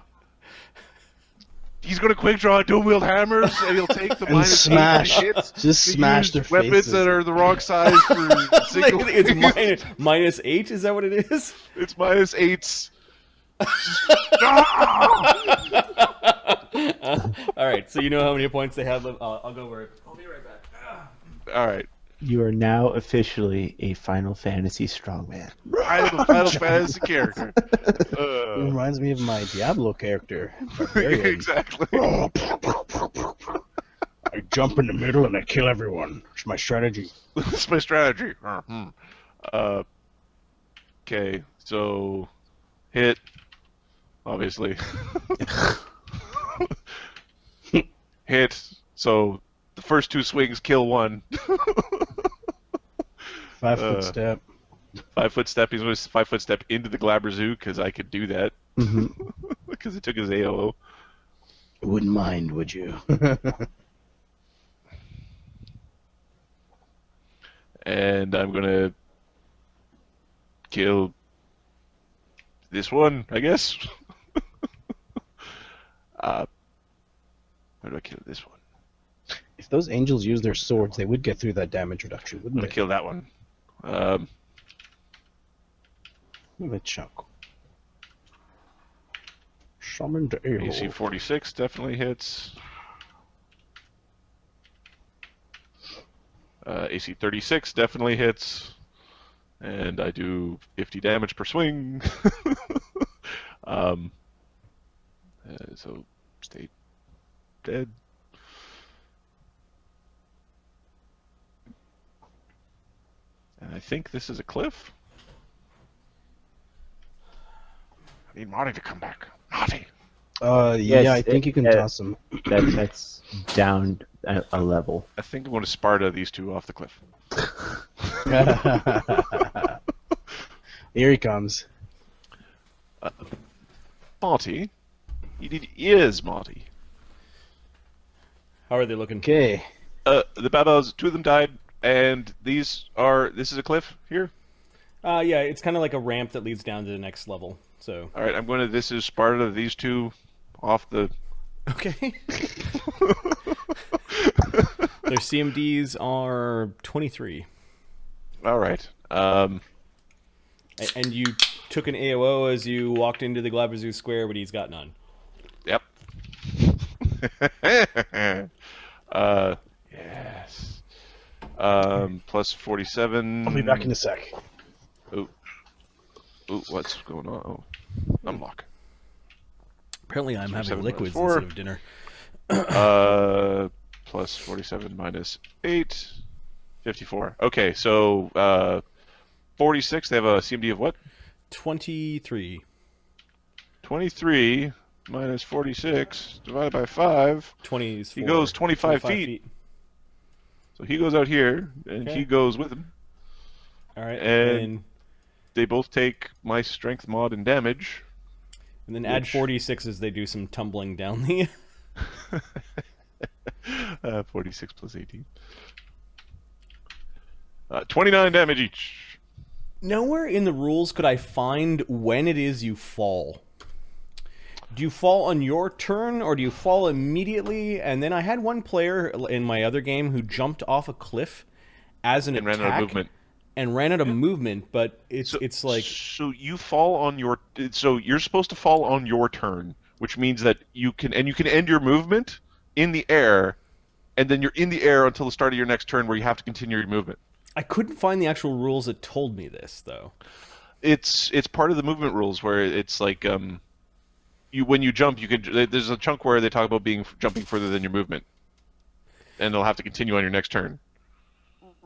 He's gonna quick draw dual wield hammers, and he'll take the And minus smash. 8 hits. Just to smash use their weapons faces. that are the wrong size for single. It's minus 8, is that what it is? It's minus 8s. All right, so you know how many points they have left. I'll go over it. I'll be right back. All right. You are now officially a Final Fantasy strongman. I'm a Final Fantasy character. It reminds me of my Diablo character. Barbarian. Exactly. I jump in the middle and I kill everyone. It's my strategy. That's my strategy. Okay, so hit, obviously. Hit. So the first 2 swings kill 1. 5 foot step. 5 foot step. He's going to 5 foot step into the Glabrezu because I could do that. Because it took his AOO. Wouldn't mind, would you? And I'm going to kill this one, I guess. Where do I kill this one? If those angels use their swords, they would get through that damage reduction, I'm wouldn't going they? to kill that one. A chunk. Summon to AO. AC 46 definitely hits. AC 36 definitely hits. And I do 50 damage per swing. So stay dead. And I think this is a cliff. I need Marty to come back. Marty! Yeah, I think you can toss them. That's down a level. I think I'm going to Sparta these 2 off the cliff. Here he comes. Marty? It is Marty. How are they looking? Okay. The Babos, 2 of them died, and this is a cliff here? Yeah, it's kind of like a ramp that leads down to the next level. So. Alright, this is Sparta, these 2 off the... Okay. Their CMDs are 23. Alright. And you took an AOO as you walked into the Glabrezu square, but he's got none. Yep. Yes. Plus 47. I'll be back in a sec. Ooh, what's going on? Oh, unlock. Apparently, I'm having 47 liquids minus 4. instead of dinner. Plus 47 minus 8. 54. Okay, so 46, they have a CMD of what? 23. 23 minus 46 divided by 5. 24. He goes 25 feet. So he goes out here, and Okay. he goes with him. All right. And they both take my strength mod and damage. And then add which- 46 as they do some tumbling down the... 46 plus 18. 29 damage each. Nowhere in the rules could I find when it is you fall. Do you fall on your turn, or do you fall immediately? And then I had one player in my other game who jumped off a cliff as an And attack. ran out of movement. And ran out of movement, but it's like... So you fall on your... So you're supposed to fall on your turn, which means that you can end your movement in the air, and then you're in the air until the start of your next turn where you have to continue your movement. I couldn't find the actual rules that told me this, though. It's part of the movement rules where it's like when you jump, you could. There's a chunk where they talk about jumping further than your movement, and they'll have to continue on your next turn.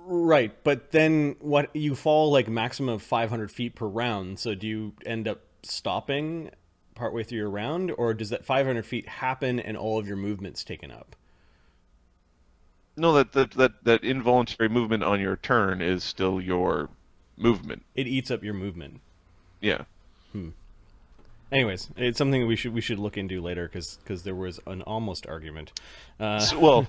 Right, but then what? You fall like maximum of 500 feet per round. So do you end up stopping partway through your round, or does that 500 feet happen and all of your movement's taken up? No, that involuntary movement on your turn is still your movement. It eats up your movement. Yeah. Anyways, it's something we should look into later because there was an almost argument. Well,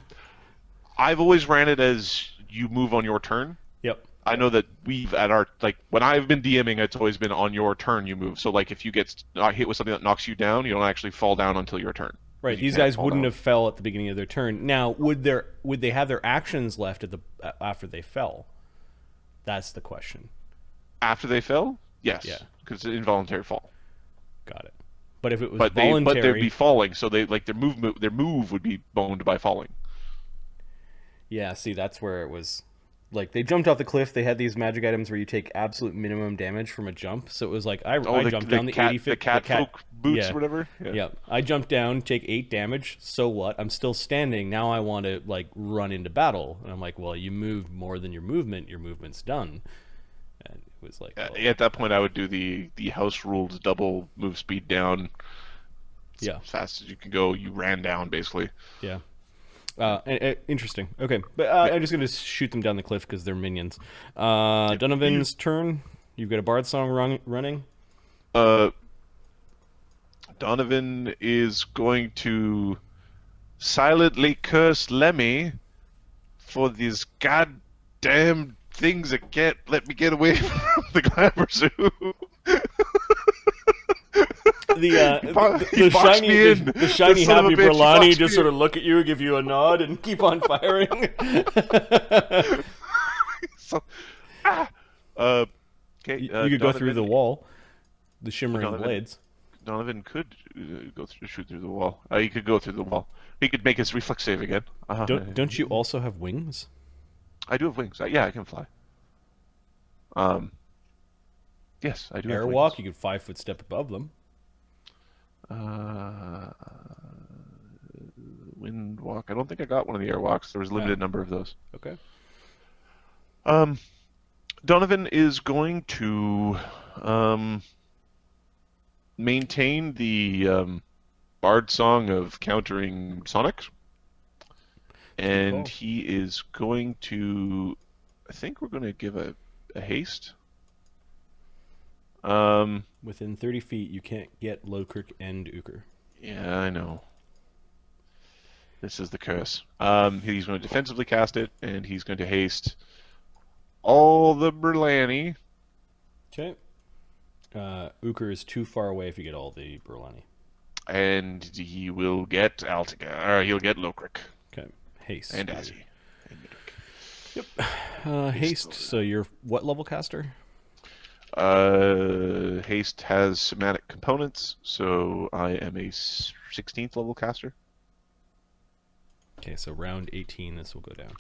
I've always ran it as you move on your turn. Yep. I know that we've at our when I've been DMing, it's always been on your turn you move. So like if you get hit with something that knocks you down, you don't actually fall down until your turn. Right. You These can't guys fall wouldn't down. have fell at the beginning of their turn. Now, would they have their actions left after they fell? That's the question. After they fell, yes. Yeah. Because it's an involuntary fall. Got it. But if it was But voluntary, they'd be falling, so their move would be boned by falling. yeah. See, that's where it was. Like they jumped off the cliff. They had these magic items where you take absolute minimum damage from a jump. So it was like I jumped down the 80 feet. The cat folk boots yeah. or whatever. Yeah, I jumped down, take 8 damage. So what? I'm still standing. Now I want to like run into battle, and I'm like, well, you moved more than your movement. Your movement's done. And it was like, well, At that point, I would do the house rules double move speed down. Yeah. As fast as you can go, you ran down basically. yeah. Interesting. Okay, but I'm just gonna shoot them down the cliff because they're minions. Donovan's turn. You've got a bard song running. Donovan is going to silently curse Lemmy for these goddamn things that can't let me get away from the glamour suit. The boxed shiny, me in. the shiny The son of a happy bitch, he Berlani boxed just me sort in. of look at you, give you a nod, and keep on firing. So, okay, You could go through the Donovan- wall, the shimmering Donovan. blades. Donovan could shoot through the wall. He could go through the wall. He could make his reflex save again. Don't you also have wings? I do have wings. Yeah, I can fly. Yes, I do have Airwalk, wings. you could 5-foot step above them. Wind walk. I don't think I got one of the airwalks. There was a limited number of those. Okay. Donovan is going to maintain the bard song of countering Sonic, and call. he is going to. I think we're going to give a haste. Within 30 feet, you can't get Lowkirk and Uker. Yeah, I know. This is the curse. He's going to defensively cast it, and he's going to haste all the Berlani. Okay. Uker is too far away if you get all the Berlani. And he will get Altica. He'll get Lokrik. Okay. Haste. And Azzy. And Midrick. Haste. So you're what level caster? Haste has somatic components, so I am a 16th level caster. Okay, so round 18, this will go down.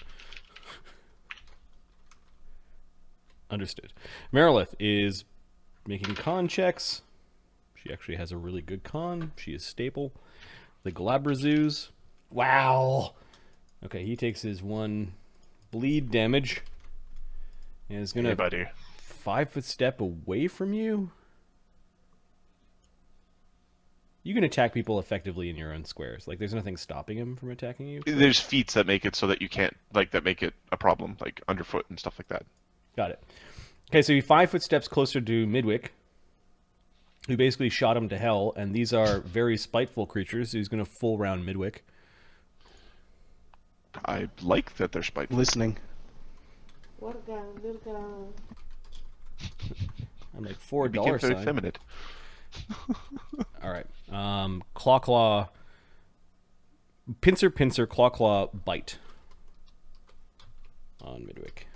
Understood. Marilith is making con checks. She actually has a really good con. She is stable. The Glabrazoos. Wow. Okay, he takes his 1 bleed damage. And is going to buddy. 5-foot step away from you. You can attack people effectively in your own squares. Like, there's nothing stopping him from attacking you. There's feats that make it so that you can't, like, that make it a problem, like underfoot and stuff like that. Got it. Okay, so he 5-foot steps closer to Midwick, who basically shot him to hell, and these are very spiteful creatures, so he's going to full round Midwick. I like that they're spiteful. Listening. I'm like $4 Became very sign. feminine. All right. Claw. Pincer, claw, bite. On Midwick.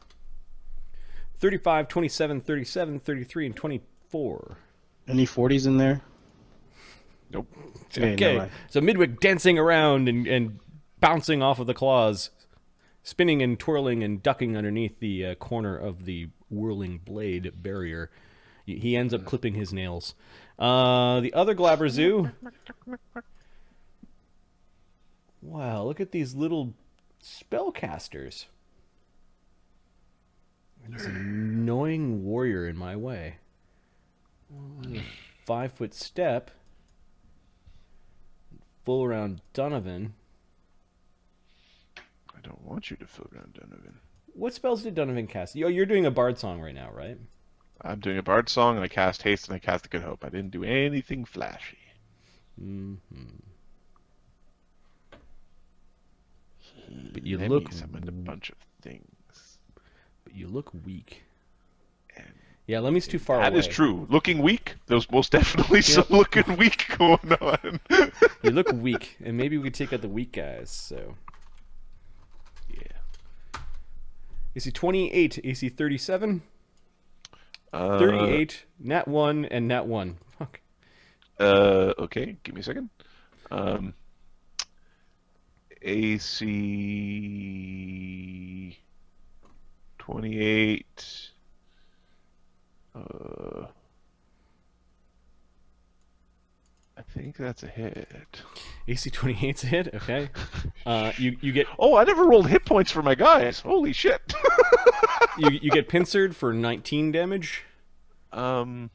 35, 27, 37, 33, and 24. Any 40s in there? Nope. never Okay. mind. So Midwick dancing around and bouncing off of the claws, spinning and twirling and ducking underneath the corner of the whirling blade barrier. He ends up clipping his nails. The other Glabrazu. Wow, look at these little spellcasters. There's an annoying warrior in my way. 5-foot step. Full around Donovan. I don't want you to fill around Donovan. What spells did Donovan cast? Oh, you're doing a bard song right now, right? I'm doing a bard song, and I cast haste, and I cast good hope. I didn't do anything flashy. But you Let look me summon a bunch of things. But you look weak. And Yeah, Lemmy's too far away. that is true. Looking weak. There's most definitely some looking weak going on. You look weak, and maybe we could take out the weak guys. So Yeah. AC 28, AC 37, 38, Nat 1, and Nat 1. Fuck. Okay, give me a second. AC 28. I think that's a hit. AC 28's a hit. Okay. You get Oh, I never rolled hit points for my guys. Holy shit. you get pincered for 19 damage, Um,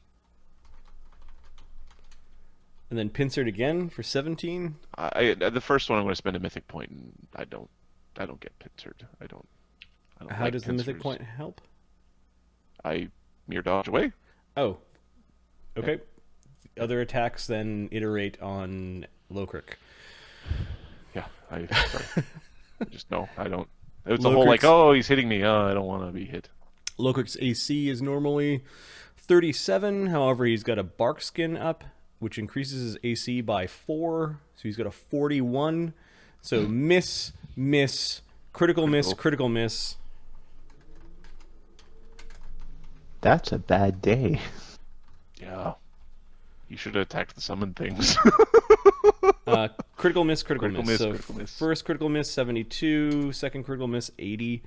and then pincered again for 17. the first one I'm going to spend a mythic point, and I don't get pincered. I don't How like does the mythic pincers. point help? I mere dodge away. Oh. Okay. Other attacks then iterate on Lokrik. Yeah, sorry. Just no, I don't. It was a Low whole like, crits. oh, he's hitting me. Oh, I don't want to be hit. Lokrik's AC is normally 37. However, he's got a bark skin up, which increases his AC by 4. So he's got a 41. So miss, critical miss, critical miss. That's a bad day. Yeah, you should have attacked the summon things. Critical miss, critical Critical miss. miss, So critical miss. first critical miss, 72. Second critical miss, 80.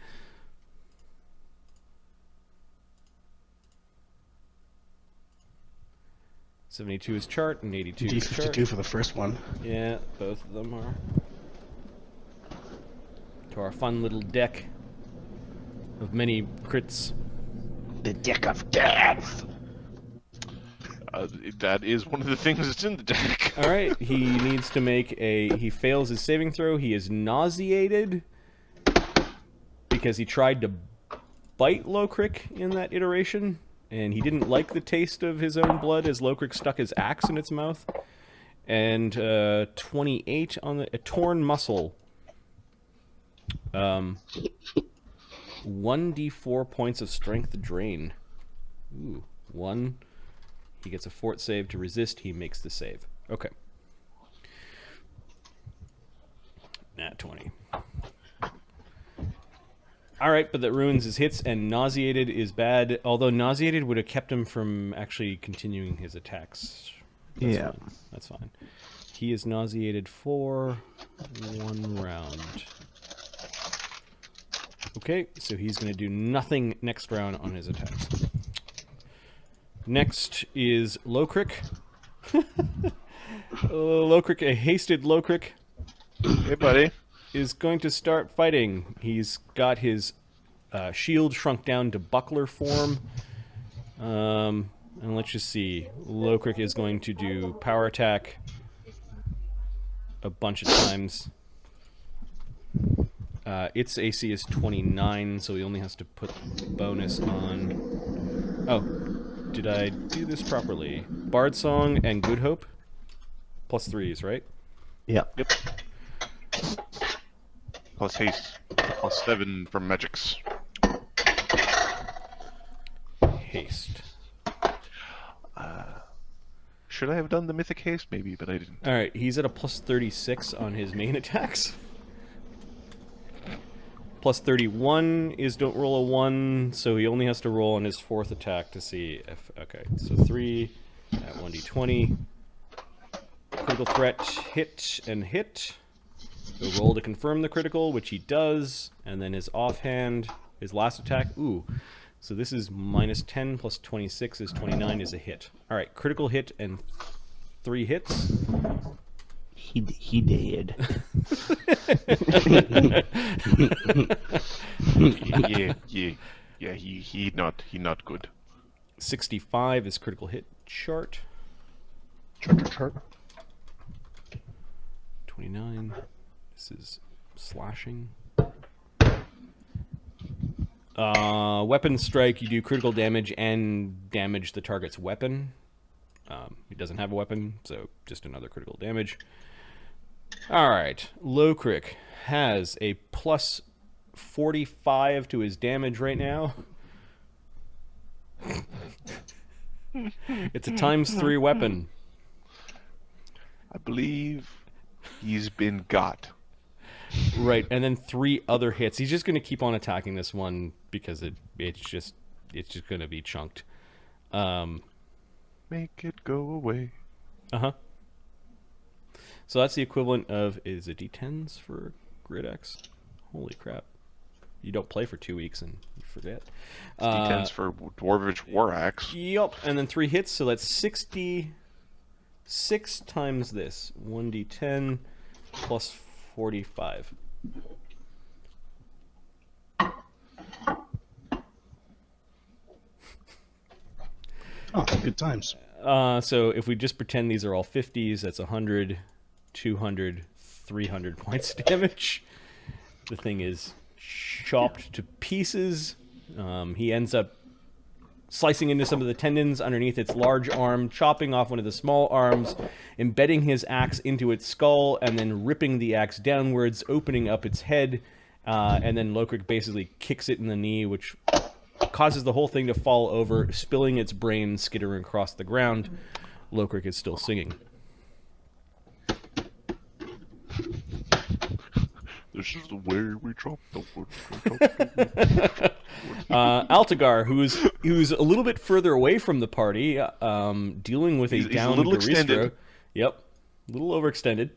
.72 is chart and 82 is chart. D52 for the first one. Yeah, both of them are. To our fun little deck of many crits. The deck of death. That is one of the things that's in the deck. All right, he needs to make a... He fails his saving throw. He is nauseated because he tried to bite Lokrik in that iteration, and he didn't like the taste of his own blood as Lokrik stuck his axe in its mouth. And 28 on the... A torn muscle. 1d4 points of strength drain. Ooh, 1... He gets a fort save to resist. He makes the save. Okay. Nat 20. All right, but that ruins his hits, and nauseated is bad. Although nauseated would have kept him from actually continuing his attacks. That's Yeah. fine. That's fine. He is nauseated for 1 round. Okay, so he's going to do nothing next round on his attacks. Next is Lokrik. Lokrik, a hasted Lokrik, Hey, buddy. is going to start fighting. He's got his shield shrunk down to buckler form. And let's just see. Lokrik is going to do power attack a bunch of times. Its AC is 29, so he only has to put bonus on... Oh, did I do this properly? Bard Song and Good Hope? +3s, right? Yeah. Yep. Plus haste. +7 from magics. Haste. Should I have done the mythic haste? Maybe, but I didn't. Alright, he's at a +36 on his main attacks. +31 is don't roll a 1, so he only has to roll on his 4th attack to see if... Okay, so 3 at 1d20. Critical threat, hit, and hit. He'll roll to confirm the critical, which he does, and then his offhand, his last attack, ooh. So this is -10 plus 26 is 29 is a hit. Alright, critical hit and 3 hits. He did. Yeah. He not good. 65 is critical hit chart. Chart. 29. This is slashing. Weapon strike, you do critical damage and damage the target's weapon. He doesn't have a weapon, so just another critical damage. Alright, Lokrik has a +45 to his damage right now. It's a ×3 weapon. I believe he's been got. Right, and then 3 other hits. He's just going to keep on attacking this one because it's just going to be chunked. Make it go away. Uh-huh. So that's the equivalent of, is it D10s for Grid X? Holy crap. You don't play for 2 weeks and you forget. D10s for Dwarvish War Axe. Yep, and then 3 hits, so that's 66 times this. 1d10 plus 45. Oh, good times. So if we just pretend these are all 50s, that's 100, 200, 300 points of damage. The thing is chopped to pieces. He ends up slicing into some of the tendons underneath its large arm, chopping off one of the small arms, embedding his axe into its skull, and then ripping the axe downwards, opening up its head, and then Lokrik basically kicks it in the knee, which causes the whole thing to fall over, spilling its brains, skittering across the ground. Lokrik is still singing. This is the way we drop the wood. Altagar, who's a little bit further away from the party, dealing with He's a downed little Baristro. extended. Yep, a little overextended.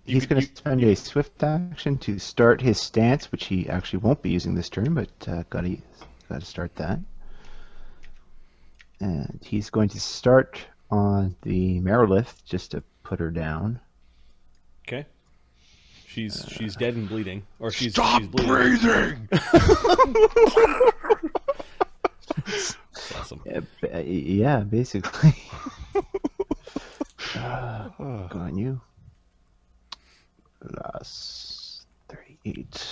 He's going to spend a swift action to start his stance, which he actually won't be using this turn, but got to start that. And he's going to start on the Merilith just to put her down. Okay. She's dead and bleeding, or she's Stop bleeding. breathing! That's awesome. Yeah, basically. Go on you. Plus 38.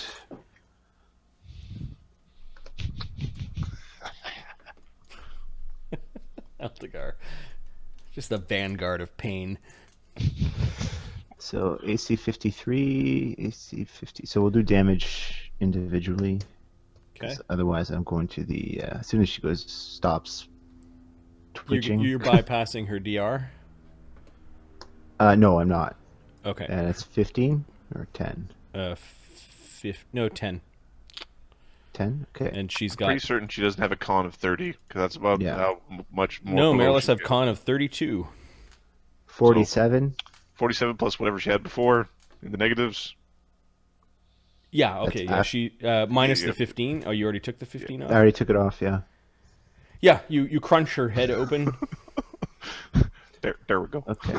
Altagar, just the vanguard of pain. So AC 53, AC 50. So we'll do damage individually. Okay. 'Cause otherwise, I'm going to the as soon as she stops twitching. You're bypassing her DR. No, I'm not. Okay. And it's 15 or 10. 10. 10. Okay. And she's Pretty got certain she doesn't have a con of 30, because that's about Yeah. how much more. no. below Marilys she have gets. con of 32. 47. 47 plus whatever she had before in the negatives. Yeah. Okay. That's Yeah. af- She minus Yeah. the 15. Oh, you already took the 15 off. I already took it off. Yeah. Yeah, you crunch her head open. There we go. Okay.